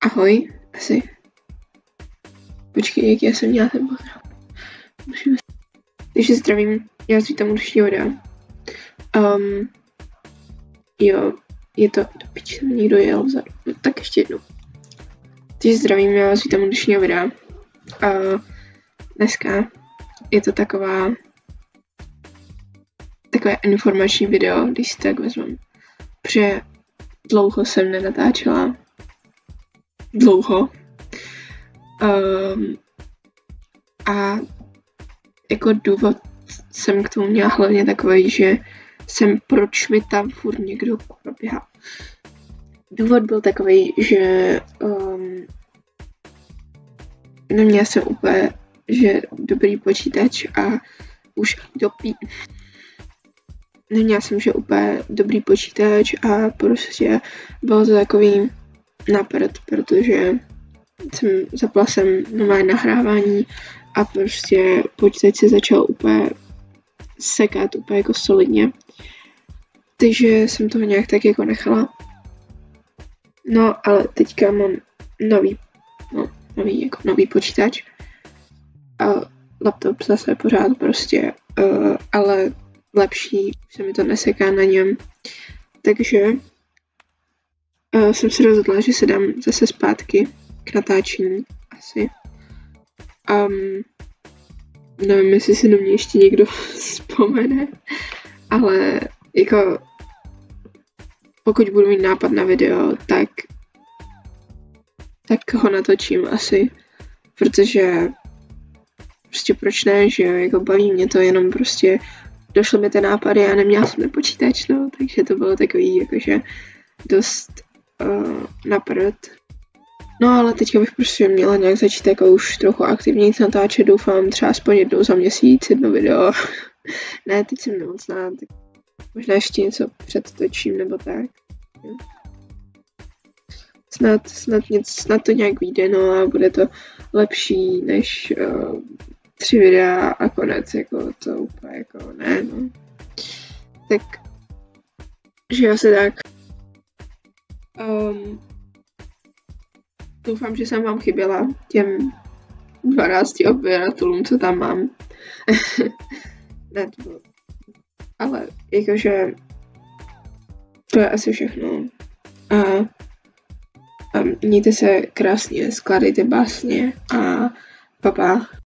Ahoj, asi. Počkej, jaký já jsem měla ten pozdrav. Takže zdravím, já vás vítám u dnešního videa. Jo, je to, do piči, jsem někdo jel vzadu. No, tak ještě jednou. Takže zdravím, já vás vítám u dnešního videa. Dneska je to takové informační video, když si tak vezmem. Protože dlouho jsem nenatáčela. Dlouho. A jako důvod jsem k tomu měla hlavně takový, že proč mi tam furt někdo běhá. Důvod byl takový, že neměla jsem úplně, že dobrý počítač a už neměla jsem, že úplně dobrý počítač a prostě bylo to takový nápad, protože zapla jsem nové nahrávání a prostě počítač se začal úplně sekat, úplně jako solidně. Takže jsem toho nějak tak jako nechala. No, ale teďka mám nový počítač. A laptop zase pořád prostě, ale lepší, se mi to neseká na něm. Takže jsem se rozhodla, že se dám zase zpátky k natáčení asi. Nevím, jestli si na mě ještě někdo vzpomene, ale jako pokud budu mít nápad na video, tak ho natočím asi, protože prostě proč ne, že jako baví mě to, jenom prostě došly mi ty nápady a neměla jsem počítač, no, takže to bylo takový jakože dost naprd. No ale teďka bych prostě měla nějak začít jako už trochu aktivněji natáčet, doufám třeba aspoň jednou za měsíc, jedno video. Ne, teď jsem nemocná, tak možná ještě něco předtočím nebo tak. Snad to nějak vyjde, no a bude to lepší než 3 videa a konec, jako to úplně jako ne, no. Tak, že asi tak. Doufám, že jsem vám chyběla těm 12 odběratelům, co tam mám. Ne, to bylo. Ale jakože to je asi všechno. A mějte se krásně, skládejte básně a pa.